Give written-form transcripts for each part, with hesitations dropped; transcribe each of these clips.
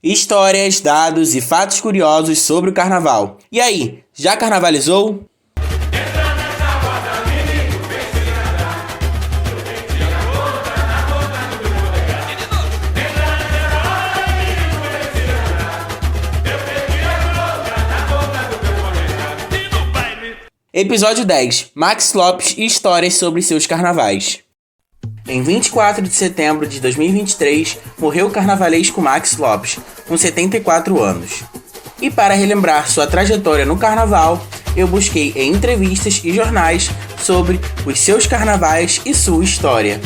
Histórias, dados e fatos curiosos sobre o carnaval. E aí, já carnavalizou? Episódio 10. Max Lopes e histórias sobre seus carnavais. Em 24 de setembro de 2023, morreu o carnavalesco Max Lopes, com 74 anos. E para relembrar sua trajetória no carnaval, eu busquei em entrevistas e jornais sobre os seus carnavais e sua história.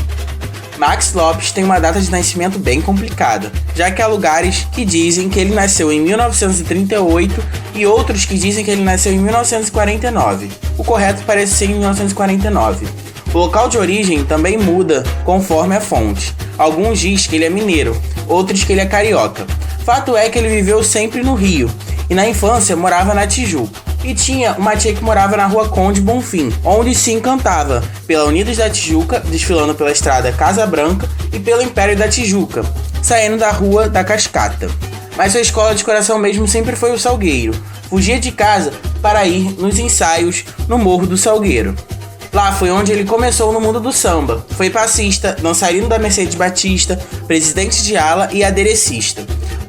Max Lopes tem uma data de nascimento bem complicada, já que há lugares que dizem que ele nasceu em 1938 e outros que dizem que ele nasceu em 1949. O correto parece ser em 1949. O local de origem também muda conforme a fonte. Alguns dizem que ele é mineiro, outros que ele é carioca. Fato é que ele viveu sempre no Rio e na infância morava na Tijuca. E tinha uma tia que morava na rua Conde Bonfim, onde se encantava pela Unidos da Tijuca, desfilando pela estrada Casa Branca e pelo Império da Tijuca, saindo da Rua da Cascata. Mas sua escola de coração mesmo sempre foi o Salgueiro. Fugia de casa para ir nos ensaios no Morro do Salgueiro. Lá foi onde ele começou no mundo do samba. Foi passista, dançarino da Mercedes Batista, presidente de ala e aderecista.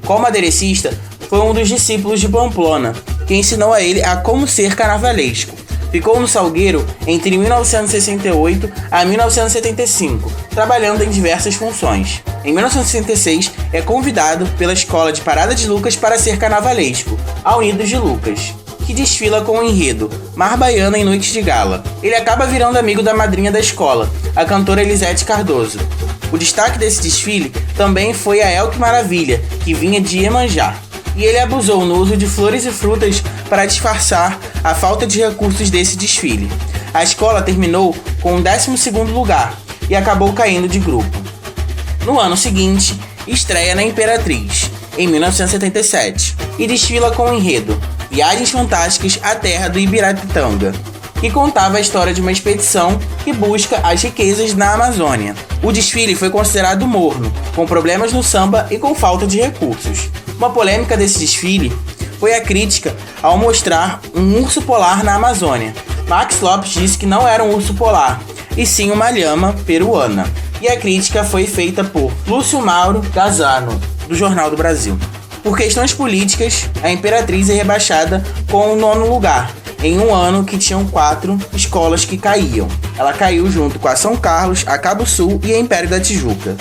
Como aderecista, foi um dos discípulos de Pamplona, que ensinou a ele a como ser carnavalesco. Ficou no Salgueiro entre 1968 a 1975, trabalhando em diversas funções. Em 1966, é convidado pela Escola de Parada de Lucas para ser carnavalesco, a Unidos de Lucas, que desfila com o enredo Mar Baiana em Noites de Gala. Ele acaba virando amigo da madrinha da escola, a cantora Elisete Cardoso. O destaque desse desfile também foi a Elke Maravilha, que vinha de Iemanjá. E ele abusou no uso de flores e frutas para disfarçar a falta de recursos desse desfile. A escola terminou com o 12º lugar e acabou caindo de grupo. No ano seguinte, estreia na Imperatriz, em 1977, e desfila com o enredo Viagens Fantásticas à Terra do Ibirapitanga, que contava a história de uma expedição que busca as riquezas na Amazônia. O desfile foi considerado morno, com problemas no samba e com falta de recursos. Uma polêmica desse desfile foi a crítica ao mostrar um urso polar na Amazônia. Max Lopes disse que não era um urso polar, e sim uma lhama peruana. E a crítica foi feita por Lúcio Mauro Gazzano, do Jornal do Brasil. Por questões políticas, a Imperatriz é rebaixada com o 9º lugar, em um ano que tinham 4 escolas que caíam. Ela caiu junto com a São Carlos, a Cabo Sul e a Império da Tijuca.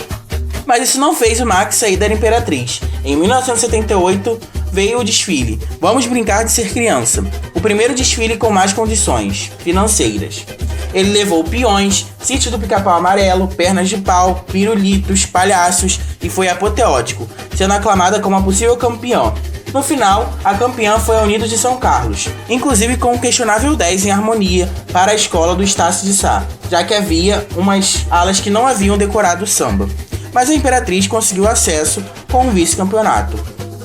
Mas isso não fez o Max sair da Imperatriz. Em 1978 veio o desfile Vamos Brincar de Ser Criança, o primeiro desfile com mais condições financeiras. Ele levou peões, Sítio do Pica-Pau Amarelo, Pernas de Pau, pirulitos, palhaços e foi apoteótico, sendo aclamada como a possível campeã. No final, a campeã foi a Unidos de São Carlos, inclusive com um questionável 10 em harmonia para a escola do Estácio de Sá, já que havia umas alas que não haviam decorado o samba. Mas a Imperatriz conseguiu acesso com um vice-campeonato.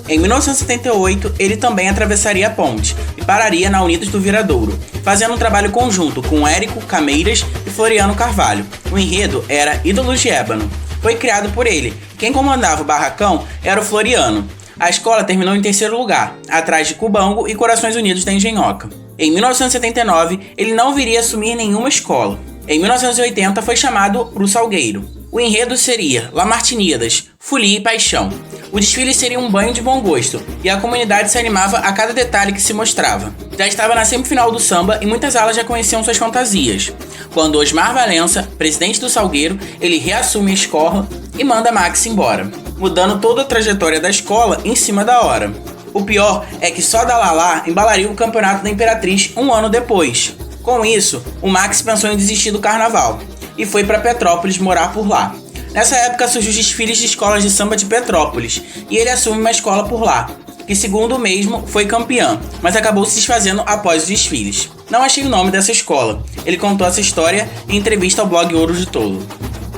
Em 1978, ele também atravessaria a ponte e pararia na Unidos do Viradouro, fazendo um trabalho conjunto com Érico Cameiras e Floriano Carvalho. O enredo era Ídolos de Ébano. Foi criado por ele. Quem comandava o barracão era o Floriano. A escola terminou em 3º lugar, atrás de Cubango e Corações Unidos da Engenhoca. Em 1979, ele não viria assumir nenhuma escola. Em 1980, foi chamado para o Salgueiro. O enredo seria Lamartinidas, Folia e Paixão. O desfile seria um banho de bom gosto, e a comunidade se animava a cada detalhe que se mostrava. Já estava na semifinal do samba e muitas alas já conheciam suas fantasias. Quando Osmar Valença, presidente do Salgueiro, ele reassume a escola e manda Max embora, mudando toda a trajetória da escola em cima da hora. O pior é que só Dalalá embalaria o campeonato da Imperatriz um ano depois. Com isso, o Max pensou em desistir do carnaval e foi para Petrópolis morar por lá. Nessa época surgiu os desfiles de escolas de samba de Petrópolis e ele assume uma escola por lá, que segundo o mesmo foi campeã, mas acabou se desfazendo após os desfiles. Não achei o nome dessa escola. Ele contou essa história em entrevista ao blog Ouro de Tolo.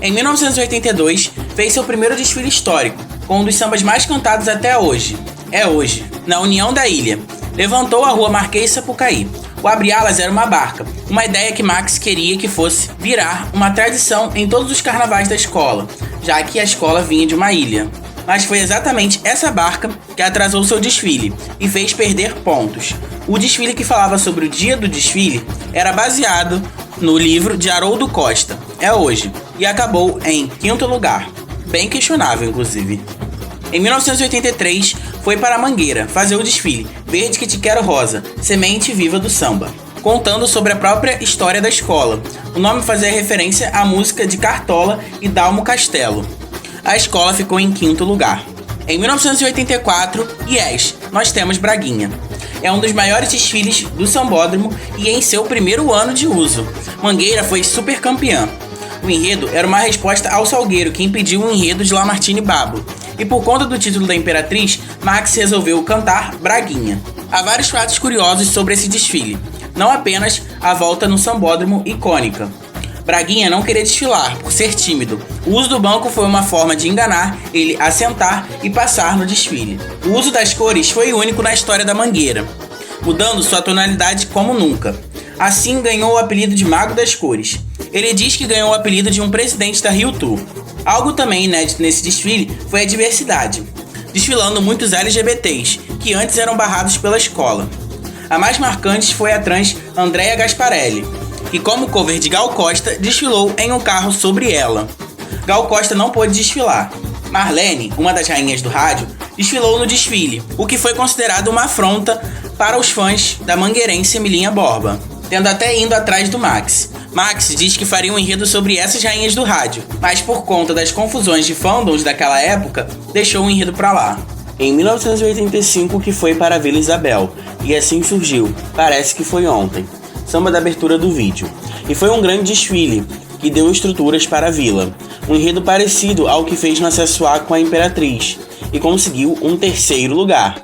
Em 1982, fez seu primeiro desfile histórico, com um dos sambas mais cantados até hoje. É hoje, na União da Ilha. Levantou a rua Marquês Sapucaí. O abre-alas era uma barca, uma ideia que Max queria que fosse virar uma tradição em todos os carnavais da escola, já que a escola vinha de uma ilha. mas foi exatamente essa barca que atrasou seu desfile e fez perder pontos. O desfile que falava sobre o dia do desfile era baseado no livro de Haroldo Costa, É Hoje, e acabou em 5º lugar. Bem questionável, inclusive. Em 1983, foi para Mangueira fazer o desfile Verde que te quero rosa, semente viva do samba, contando sobre a própria história da escola. O nome fazia referência à música de Cartola e Dalmo Castelo. A escola ficou em 5º lugar. Em 1984, Yes, nós temos Braguinha. É um dos maiores desfiles do Sambódromo e em seu primeiro ano de uso. Mangueira foi super campeã. O enredo era uma resposta ao Salgueiro, que impediu o enredo de Lamartine Babo. E por conta do título da Imperatriz, Max resolveu cantar Braguinha. Há vários fatos curiosos sobre esse desfile, não apenas a volta no Sambódromo icônica. Braguinha não queria desfilar, por ser tímido. O uso do banco foi uma forma de enganar ele a sentar e passar no desfile. O uso das cores foi único na história da Mangueira, mudando sua tonalidade como nunca. Assim ganhou o apelido de Mago das Cores. Ele diz que ganhou o apelido de um presidente da Rio Tour. Algo também inédito nesse desfile foi a diversidade, desfilando muitos LGBTs, que antes eram barrados pela escola. A mais marcante foi a trans Andréa Gasparelli, que como cover de Gal Costa, desfilou em um carro sobre ela. Gal Costa não pôde desfilar. Marlene, uma das rainhas do rádio, desfilou no desfile, o que foi considerado uma afronta para os fãs da mangueirense Emilinha Borba, tendo até indo atrás do Max. Max diz que faria um enredo sobre essas rainhas do rádio, mas por conta das confusões de fandoms daquela época, deixou o enredo pra lá. Em 1985 que foi para a Vila Isabel, e assim surgiu Parece que Foi Ontem, samba da abertura do vídeo. E foi um grande desfile, que deu estruturas para a vila, um enredo parecido ao que fez no Acesso A com a Imperatriz, e conseguiu um 3º lugar.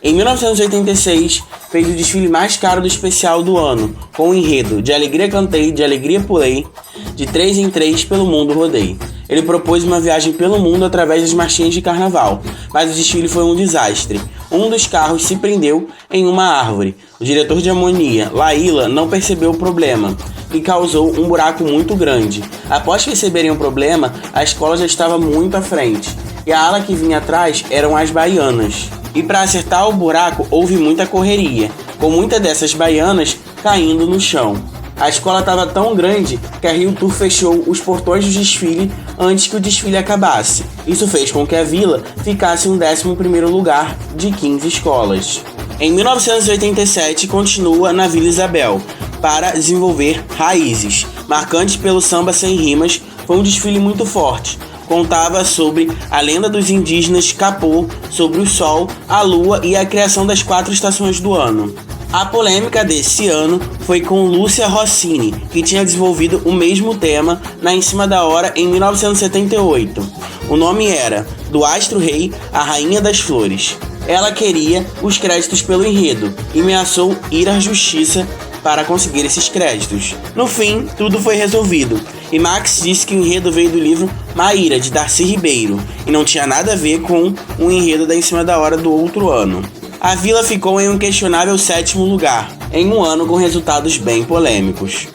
Em 1986, fez o desfile mais caro do especial do ano, com o enredo De Alegria Cantei, De Alegria Pulei, de 3 em 3 pelo mundo rodei. Ele propôs uma viagem pelo mundo através das marchinhas de carnaval, mas o desfile foi um desastre. Um dos carros se prendeu em uma árvore. O diretor de harmonia, Laíla, não percebeu o problema e causou um buraco muito grande. Após perceberem o problema, a escola já estava muito à frente, e a ala que vinha atrás eram as baianas. E para acertar o buraco houve muita correria, com muitas dessas baianas caindo no chão. A escola estava tão grande que a Rio Tour fechou os portões do desfile antes que o desfile acabasse. Isso fez com que a vila ficasse em 11º lugar de 15 escolas. Em 1987 continua na Vila Isabel para desenvolver Raízes, marcante pelo samba sem rimas. Foi um desfile muito forte. Contava sobre a lenda dos indígenas Capô, sobre o sol, a lua e a criação das 4 estações do ano. A polêmica desse ano foi com Lúcia Rossini, que tinha desenvolvido o mesmo tema na Em Cima da Hora em 1978. O nome era Do Astro Rei, a Rainha das Flores. Ela queria os créditos pelo enredo e ameaçou ir à justiça para conseguir esses créditos. No fim, tudo foi resolvido, e Max disse que o enredo veio do livro Maíra, de Darcy Ribeiro, e não tinha nada a ver com o enredo da Em Cima da Hora do outro ano. A vila ficou em um questionável 7º lugar, em um ano com resultados bem polêmicos.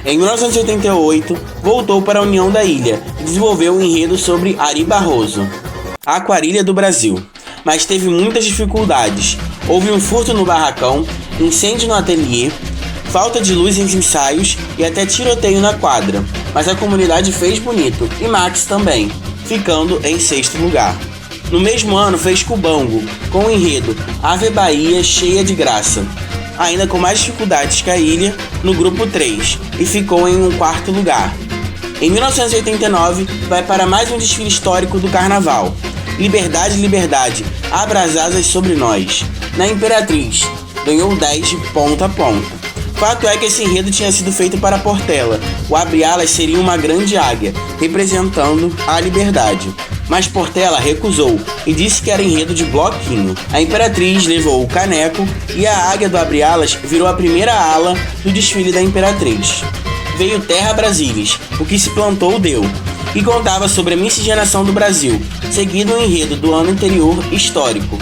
Em 1988, voltou para a União da Ilha e desenvolveu um enredo sobre Ari Barroso, a Aquarília do Brasil, mas teve muitas dificuldades. Houve um furto no barracão, incêndio no ateliê, falta de luz em ensaios e até tiroteio na quadra, mas a comunidade fez bonito, e Max também, ficando em 6º lugar. No mesmo ano fez Cubango, com o enredo Ave Bahia cheia de graça, ainda com mais dificuldades que a ilha, no grupo 3, e ficou em um 4º lugar. Em 1989, vai para mais um desfile histórico do carnaval, Liberdade, Liberdade, abra as asas sobre nós. Na Imperatriz, ganhou 10 de ponta a ponta. Fato é que esse enredo tinha sido feito para Portela. O abre-alas seria uma grande águia, representando a liberdade. Mas Portela recusou e disse que era enredo de bloquinho. A Imperatriz levou o caneco e a águia do abre-alas virou a primeira ala do desfile da Imperatriz. Veio Terra Brasilis, o que se plantou deu, e contava sobre a miscigenação do Brasil, seguido o enredo do ano anterior histórico.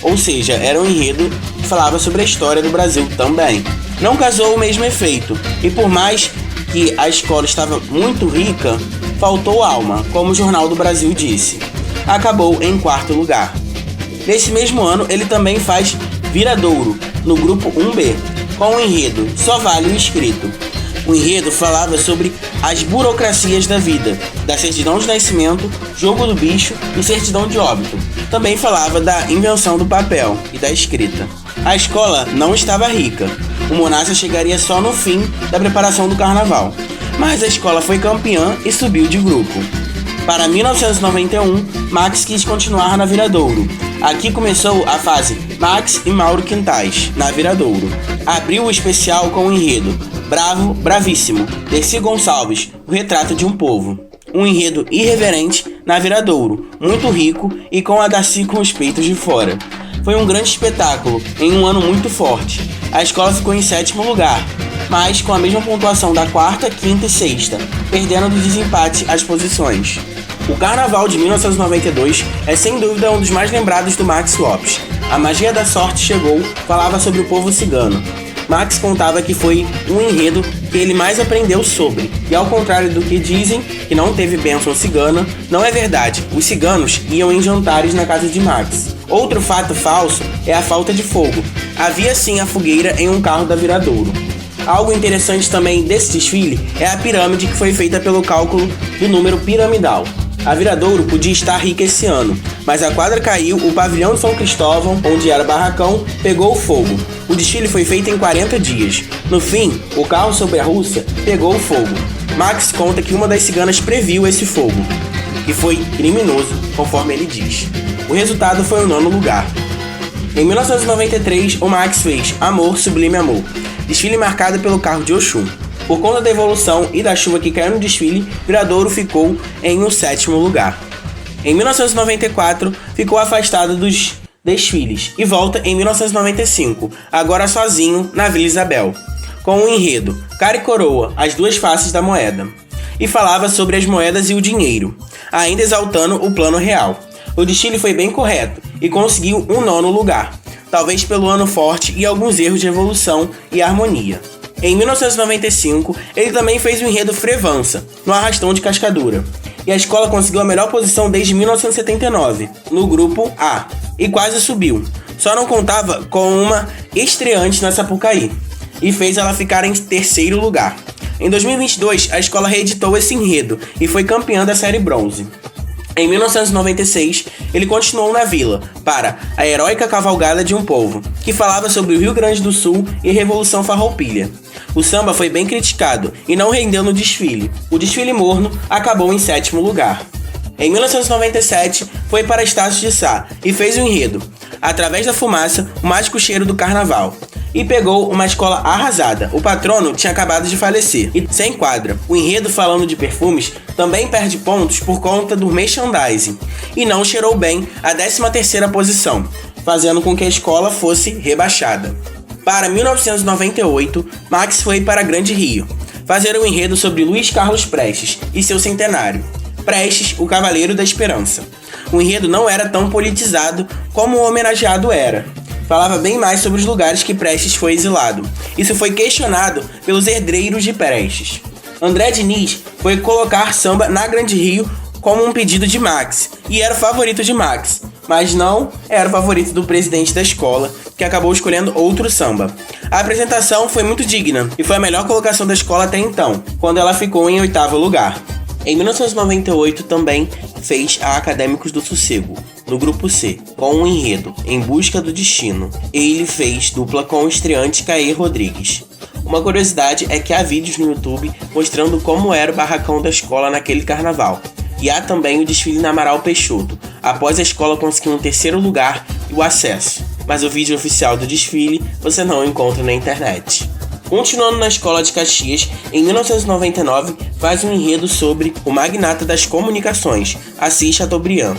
Ou seja, era um enredo que falava sobre a história do Brasil também. Não causou o mesmo efeito, e por mais que a escola estava muito rica, faltou alma, como o Jornal do Brasil disse. acabou em 4º lugar. Nesse mesmo ano, ele também faz Viradouro, no grupo 1B, com o enredo Só Vale o Escrito. O enredo falava sobre as burocracias da vida, da certidão de nascimento, jogo do bicho e certidão de óbito. Também falava da invenção do papel e da escrita. A escola não estava rica. O Monassa chegaria só no fim da preparação do carnaval, mas a escola foi campeã e subiu de grupo. Para 1991, Max quis continuar na Viradouro. Aqui começou a fase Max e Mauro Quintais, na Viradouro. Abriu o especial com o enredo Bravo, Bravíssimo, Dercy Gonçalves, O Retrato de um Povo. Um enredo irreverente na Viradouro, muito rico e com a Darcy com os peitos de fora. Foi um grande espetáculo, em um ano muito forte. A escola ficou em 7º lugar, mas com a mesma pontuação da 4ª, 5ª e 6ª, perdendo do desempate as posições. O Carnaval de 1992 é sem dúvida um dos mais lembrados do Max Lopes. A Magia da Sorte Chegou falava sobre o povo cigano. Max contava que foi um enredo que ele mais aprendeu sobre, e ao contrário do que dizem, que não teve bênção cigana, não é verdade, os ciganos iam em jantares na casa de Max. Outro fato falso é a falta de fogo. Havia sim a fogueira em um carro da Viradouro. Algo interessante também desse desfile é a pirâmide que foi feita pelo cálculo do número piramidal. A Viradouro podia estar rica esse ano, mas a quadra caiu, o pavilhão de São Cristóvão, onde era barracão, pegou fogo. O desfile foi feito em 40 dias. No fim, o carro sobre a Rússia pegou fogo. Max conta que uma das ciganas previu esse fogo, que foi criminoso, conforme ele diz. O resultado foi o 9º lugar. Em 1993, o Max fez Amor, Sublime Amor, desfile marcado pelo carro de Oxum. Por conta da evolução e da chuva que caiu no desfile, Viradouro ficou em um 7º lugar. Em 1994, ficou afastado dos desfiles e volta em 1995, agora sozinho na Vila Isabel, com o enredo Cara e Coroa, as duas faces da moeda, e falava sobre as moedas e o dinheiro, ainda exaltando o plano real. O desfile foi bem correto e conseguiu um 9º lugar, talvez pelo ano forte e alguns erros de evolução e harmonia. Em 1995, ele também fez o enredo Frevança, no Arrastão de Cascadura, e a escola conseguiu a melhor posição desde 1979, no grupo A, e quase subiu. Só não contava com uma estreante na Sapucaí, e fez ela ficar em 3º lugar. Em 2022, a escola reeditou esse enredo e foi campeã da série bronze. Em 1996, ele continuou na vila, para A Heróica Cavalgada de um Povo, que falava sobre o Rio Grande do Sul e Revolução Farroupilha. O samba foi bem criticado e não rendeu no desfile. O desfile morno acabou em 7º lugar. Em 1997, foi para Estácio de Sá e fez o enredo Através da Fumaça, o Mágico Cheiro do Carnaval, e pegou uma escola arrasada. O patrono tinha acabado de falecer e sem quadra. O enredo falando de perfumes também perde pontos por conta do merchandising e não cheirou bem a 13ª posição, fazendo com que a escola fosse rebaixada. Para 1998, Max foi para Grande Rio, fazer um enredo sobre Luiz Carlos Prestes e seu centenário. Prestes, o Cavaleiro da Esperança. O enredo não era tão politizado como o homenageado era. Falava bem mais sobre os lugares que Prestes foi exilado. Isso foi questionado pelos herdeiros de Prestes. André Diniz foi colocar samba na Grande Rio como um pedido de Max, e era o favorito de Max, mas não era o favorito do presidente da escola, que acabou escolhendo outro samba. A apresentação foi muito digna, e foi a melhor colocação da escola até então, quando ela ficou em 8º lugar. Em 1998 também fez a Acadêmicos do Sossego, no grupo C, com um enredo Em Busca do Destino. Ele fez dupla com o estreante Caê Rodrigues. Uma curiosidade é que há vídeos no YouTube mostrando como era o barracão da escola naquele carnaval. E há também o desfile na Amaral Peixoto, após a escola conseguir um 3º lugar e o acesso. Mas o vídeo oficial do desfile você não encontra na internet. Continuando na escola de Caxias, em 1999 faz um enredo sobre o magnata das comunicações, Assis Chateaubriand.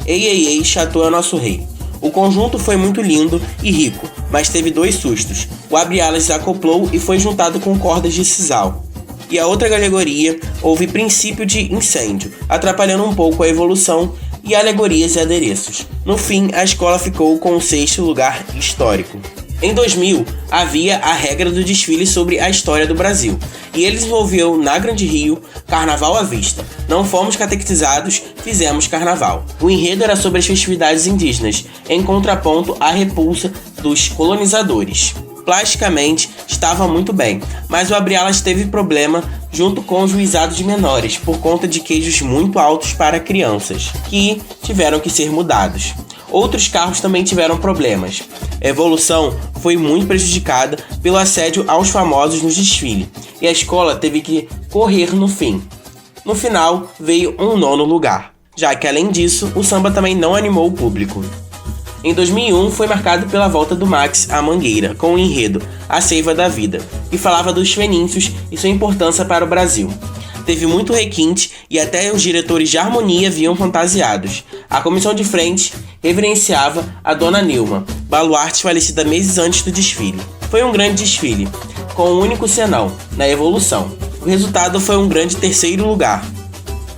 Ei, ei, ei, Chateau é nosso rei. O conjunto foi muito lindo e rico, mas teve 2 sustos. O abre-alas desacoplou e foi juntado com cordas de sisal. E a outra alegoria houve princípio de incêndio, atrapalhando um pouco a evolução e alegorias e adereços. No fim, a escola ficou com o 6º lugar histórico. Em 2000, havia a regra do desfile sobre a história do Brasil, e ele desenvolveu na Grande Rio Carnaval à vista. Não fomos catequizados, fizemos carnaval. O enredo era sobre as festividades indígenas, em contraponto à repulsa dos colonizadores. Plasticamente, estava muito bem, mas o abre-alas teve problema junto com os juizados de menores, por conta de queijos muito altos para crianças, que tiveram que ser mudados. Outros carros também tiveram problemas. A evolução foi muito prejudicada pelo assédio aos famosos no desfile, e a escola teve que correr no fim. No final, veio um 9º lugar, já que além disso, o samba também não animou o público. Em 2001, foi marcado pela volta do Max à Mangueira, com o enredo A Seiva da Vida, que falava dos fenícios e sua importância para o Brasil. Teve muito requinte e até os diretores de harmonia vinham fantasiados. A comissão de frente reverenciava a Dona Nilma, baluarte falecida meses antes do desfile. Foi um grande desfile, com um único senão, na evolução. O resultado foi um grande 3º lugar.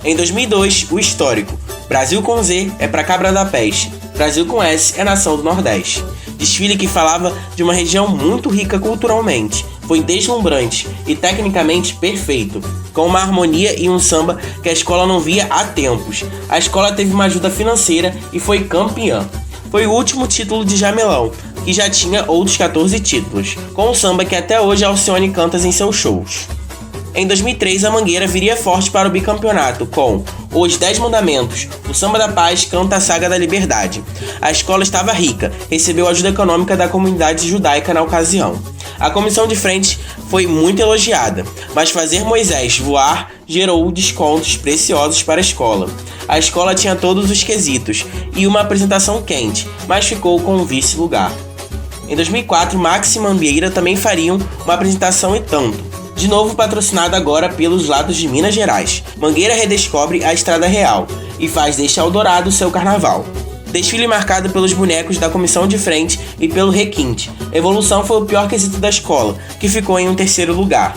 Em 2002, o histórico Brasil com Z é pra cabra da peste, Brasil com S é nação do Nordeste. Desfile que falava de uma região muito rica culturalmente. Foi deslumbrante e tecnicamente perfeito, com uma harmonia e um samba que a escola não via há tempos. A escola teve uma ajuda financeira e foi campeã. Foi o último título de Jamelão, que já tinha outros 14 títulos, com um samba que até hoje Alcione canta em seus shows. Em 2003, a Mangueira viria forte para o bicampeonato com Os 10 Mandamentos, o Samba da Paz canta a Saga da Liberdade. A escola estava rica, recebeu ajuda econômica da comunidade judaica na ocasião. A comissão de frente foi muito elogiada, mas fazer Moisés voar gerou descontos preciosos para a escola. A escola tinha todos os quesitos e uma apresentação quente, mas ficou com o vice-lugar. Em 2004, Max e Mangueira também fariam uma apresentação e tanto. De novo patrocinada agora pelos lados de Minas Gerais. Mangueira redescobre a Estrada Real e faz deste Eldorado seu carnaval. Desfile marcado pelos bonecos da comissão de frente e pelo requinte. Evolução foi o pior quesito da escola, que ficou em um 3º lugar.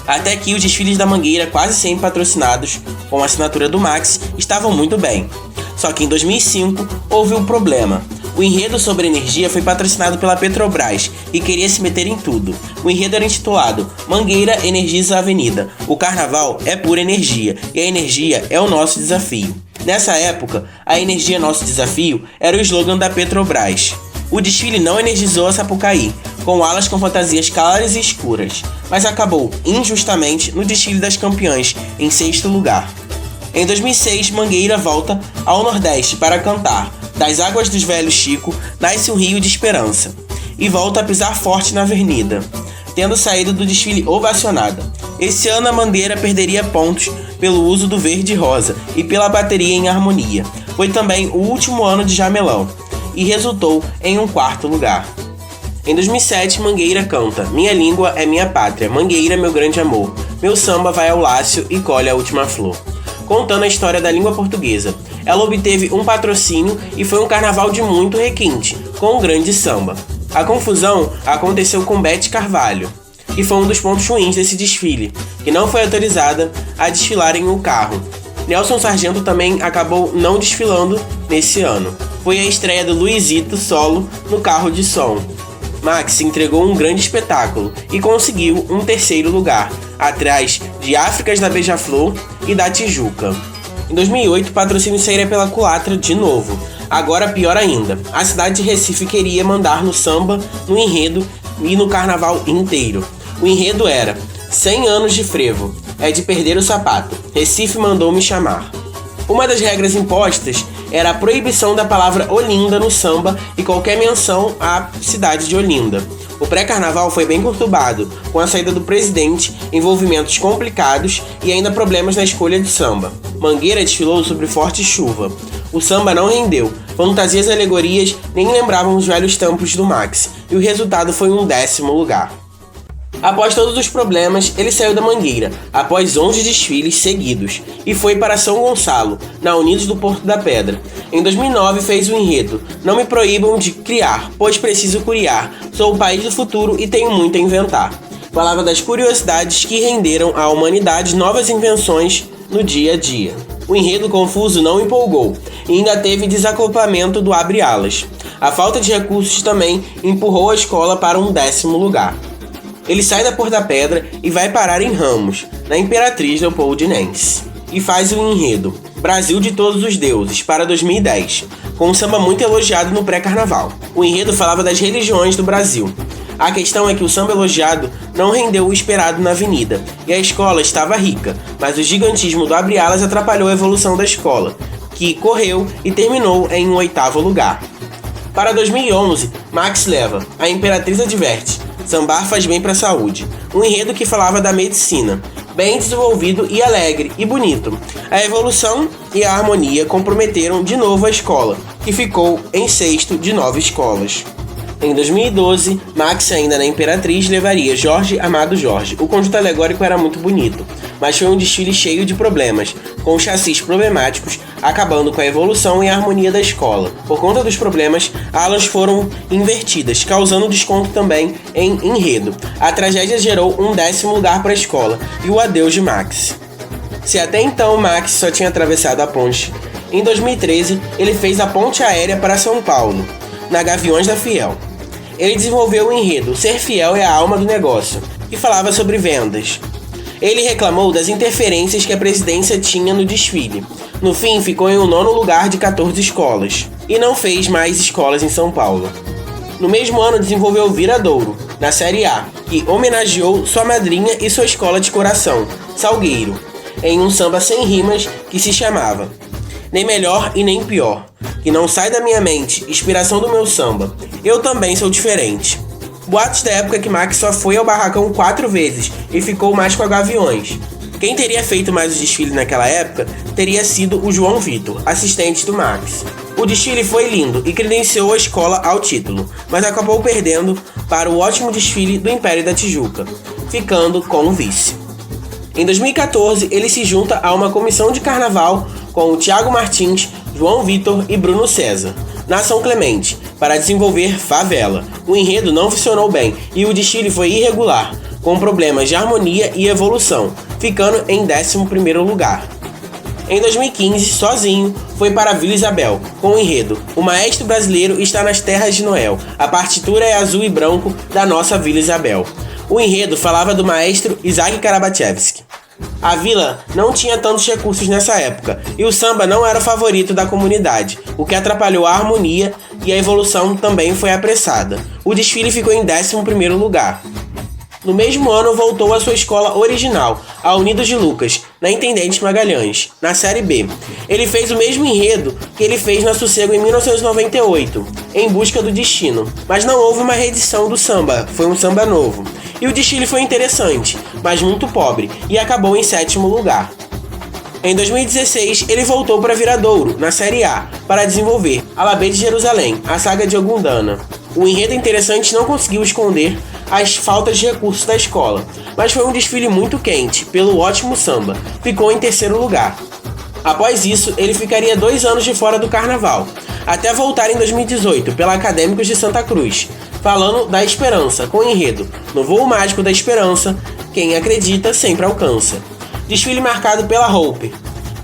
Até aqui, os desfiles da Mangueira, quase sempre patrocinados com a assinatura do Max, estavam muito bem. Só que em 2005 houve um problema. O enredo sobre energia foi patrocinado pela Petrobras e queria se meter em tudo. O enredo era intitulado Mangueira Energiza a Avenida. O carnaval é pura energia e a energia é o nosso desafio. Nessa época, a energia é nosso desafio era o slogan da Petrobras. O desfile não energizou a Sapucaí, com alas com fantasias claras e escuras, mas acabou, injustamente, no desfile das campeãs, em 6º lugar. Em 2006, Mangueira volta ao Nordeste para cantar Das Águas dos Velhos Chico, nasce um rio de esperança, e volta a pisar forte na avenida, tendo saído do desfile ovacionada. Esse ano a Mangueira perderia pontos pelo uso do verde e rosa e pela bateria em harmonia. Foi também o último ano de Jamelão, e resultou em um 4º lugar. Em 2007, Mangueira canta Minha língua é minha pátria, Mangueira meu grande amor, meu samba vai ao lácio e colhe a última flor. Contando a história da língua portuguesa. Ela obteve um patrocínio e foi um carnaval de muito requinte, com um grande samba. A confusão aconteceu com Bete Carvalho, que foi um dos pontos ruins desse desfile, que não foi autorizada a desfilar em um carro. Nelson Sargento também acabou não desfilando nesse ano. Foi a estreia do Luizito solo no carro de som. Max entregou um grande espetáculo e conseguiu um 3º lugar, atrás de Áfricas da Beija-Flor e da Tijuca. Em 2008, o patrocínio sairia pela culatra de novo. Agora pior ainda, a cidade de Recife queria mandar no samba, no enredo e no carnaval inteiro. O enredo era 100 anos de frevo, é de perder o sapato, Recife mandou me chamar. Uma das regras impostas era a proibição da palavra Olinda no samba e qualquer menção à cidade de Olinda. O pré-carnaval foi bem conturbado, com a saída do presidente, envolvimentos complicados e ainda problemas na escolha de samba. Mangueira desfilou sobre forte chuva. O samba não rendeu, fantasias e alegorias nem lembravam os velhos tempos do Max, e o resultado foi um 10º lugar. Após todos os problemas, ele saiu da Mangueira, após 11 desfiles seguidos, e foi para São Gonçalo, na Unidos do Porto da Pedra. Em 2009 fez o enredo Não me proíbam de criar, pois preciso curiar, sou o país do futuro e tenho muito a inventar. Falava das curiosidades que renderam à humanidade novas invenções no dia a dia. O enredo confuso não empolgou e ainda teve desacoplamento do Abre Alas. A falta de recursos também empurrou a escola para um 10º lugar. Ele sai da Porta Pedra e vai parar em Ramos, na Imperatriz Leopoldinense, e faz o enredo Brasil de Todos os Deuses, para 2010, com um samba muito elogiado no pré-carnaval. O enredo falava das religiões do Brasil. A questão é que o samba elogiado não rendeu o esperado na avenida, e a escola estava rica, mas o gigantismo do Abre Alas atrapalhou a evolução da escola, que correu e terminou em um 8º lugar. Para 2011, Max leva A Imperatriz Adverte, Sambar faz bem para a saúde, um enredo que falava da medicina, bem desenvolvido e alegre e bonito. A evolução e a harmonia comprometeram de novo a escola, que ficou em 6º de 9 escolas. Em 2012, Max, ainda na Imperatriz, levaria Jorge Amado Jorge. O conjunto alegórico era muito bonito, mas foi um desfile cheio de problemas, com chassis problemáticos, acabando com a evolução e a harmonia da escola. Por conta dos problemas, alas foram invertidas, causando desconto também em enredo. A tragédia gerou um 10º lugar para a escola e o adeus de Max. Se até então Max só tinha atravessado a ponte, em 2013 ele fez a ponte aérea para São Paulo, na Gaviões da Fiel. Ele desenvolveu o enredo Ser Fiel é a Alma do Negócio, que falava sobre vendas. Ele reclamou das interferências que a presidência tinha no desfile. No fim, ficou em um 9º lugar de 14 escolas, e não fez mais escolas em São Paulo. No mesmo ano, desenvolveu Viradouro, na Série A, que homenageou sua madrinha e sua escola de coração, Salgueiro, em um samba sem rimas que se chamava Nem Melhor e Nem Pior, que não sai da minha mente, inspiração do meu samba. Eu também sou diferente. Boatos da época que Max só foi ao barracão 4 vezes e ficou mais com a Gaviões. Quem teria feito mais o desfile naquela época teria sido o João Vitor, assistente do Max. O desfile foi lindo e credenciou a escola ao título, mas acabou perdendo para o ótimo desfile do Império da Tijuca, ficando com o vice. Em 2014, ele se junta a uma comissão de carnaval com o Thiago Martins, João Vitor e Bruno César, na São Clemente, para desenvolver Favela. O enredo não funcionou bem e o desfile foi irregular, com problemas de harmonia e evolução, ficando em 11º lugar. Em 2015, sozinho, foi para Vila Isabel, com o enredo O Maestro Brasileiro está nas Terras de Noel. A partitura é azul e branco da nossa Vila Isabel. O enredo falava do maestro Isaac Karabatchevsky. A vila não tinha tantos recursos nessa época, e o samba não era o favorito da comunidade, o que atrapalhou a harmonia e a evolução também foi apressada. O desfile ficou em 11º lugar. No mesmo ano, voltou à sua escola original, a Unidos de Lucas, na Intendente Magalhães, na Série B. Ele fez o mesmo enredo que ele fez na Sossego em 1998, Em Busca do Destino, mas não houve uma reedição do samba, foi um samba novo. E o desfile foi interessante, mas muito pobre, e acabou em 7º lugar. Em 2016, ele voltou para Viradouro, na Série A, para desenvolver Alabê de Jerusalém, a saga de Ogundana. O enredo interessante não conseguiu esconder as faltas de recursos da escola, mas foi um desfile muito quente, pelo ótimo samba, ficou em 3º lugar. Após isso, ele ficaria 2 anos de fora do carnaval, até voltar em 2018, pela Acadêmicos de Santa Cruz, falando da esperança, com o enredo No Voo Mágico da Esperança, quem acredita sempre alcança. Desfile marcado pela Hope,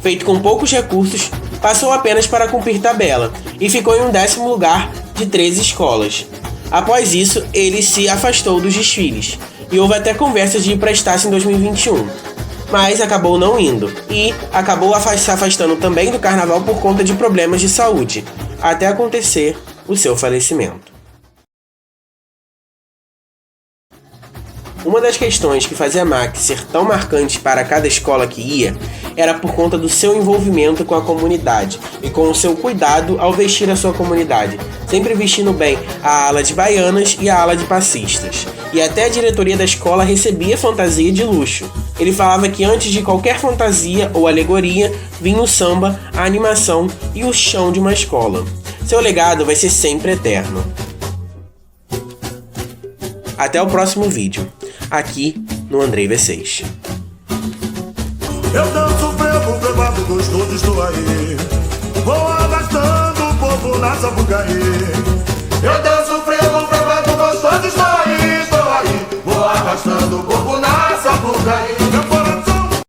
feito com poucos recursos, passou apenas para cumprir tabela, e ficou em um 10º lugar de 13 escolas. Após isso, ele se afastou dos desfiles, e houve até conversas de ir para Estácio em 2021, mas acabou não indo, e acabou se afastando também do carnaval por conta de problemas de saúde, até acontecer o seu falecimento. Uma das questões que fazia Max ser tão marcante para cada escola que ia era por conta do seu envolvimento com a comunidade e com o seu cuidado ao vestir a sua comunidade, sempre vestindo bem a ala de baianas e a ala de passistas. E até a diretoria da escola recebia fantasia de luxo. Ele falava que antes de qualquer fantasia ou alegoria, vinha o samba, a animação e o chão de uma escola. Seu legado vai ser sempre eterno. Até o próximo vídeo, aqui no Andrei V6. Eu danço frevo, privado, gostoso, estou aí. Vou arrastando o povo na Sapucaí. Eu danço frevo, privado, gostoso, estou aí. Vou arrastando o povo na Sapucaí.